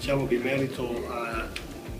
Diciamo che in merito ai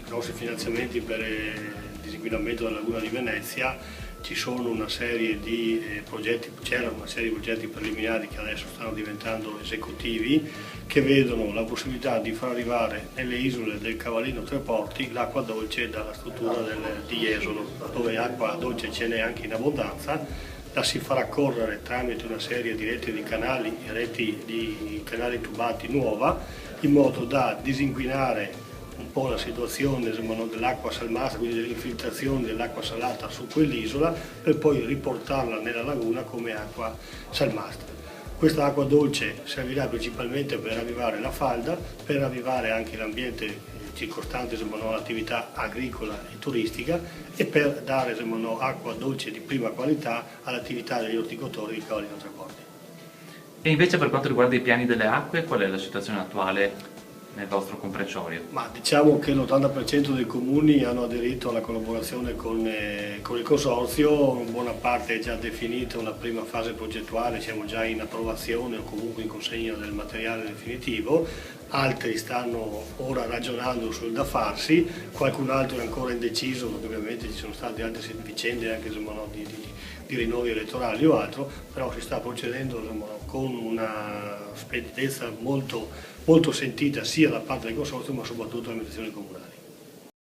nostri finanziamenti per il disinquinamento della laguna di Venezia ci sono una serie di progetti, c'erano una serie di progetti preliminari che adesso stanno diventando esecutivi, che vedono la possibilità di far arrivare nelle isole del Cavallino Tre Porti l'acqua dolce dalla struttura di Jesolo, dove acqua dolce ce n'è anche in abbondanza. La si farà correre tramite una serie di reti di canali, reti di canali tubati nuova, in modo da disinquinare un po' la situazione dell'acqua salmastra, quindi dell'infiltrazione dell'acqua salata su quell'isola, per poi riportarla nella laguna come acqua salmastra. Questa acqua dolce servirà principalmente per ravvivare la falda, per ravvivare anche l'ambiente circostante all'attività agricola e turistica e per dare acqua dolce di prima qualità all'attività degli orticoltori di Cavallino Tre Porti. E invece per quanto riguarda i piani delle acque, qual è la situazione attuale nel vostro comprensorio? Ma diciamo che l'80% dei comuni hanno aderito alla collaborazione con il consorzio, buona parte è già definita una prima fase progettuale, siamo già in approvazione o comunque in consegna del materiale definitivo, altri stanno ora ragionando sul da farsi, qualcun altro è ancora indeciso perché ovviamente ci sono state altre vicende anche di rinnovi elettorali o altro, però si sta procedendo con una speditezza molto sentita sia da parte del consorzio ma soprattutto dalle amministrazioni comunali.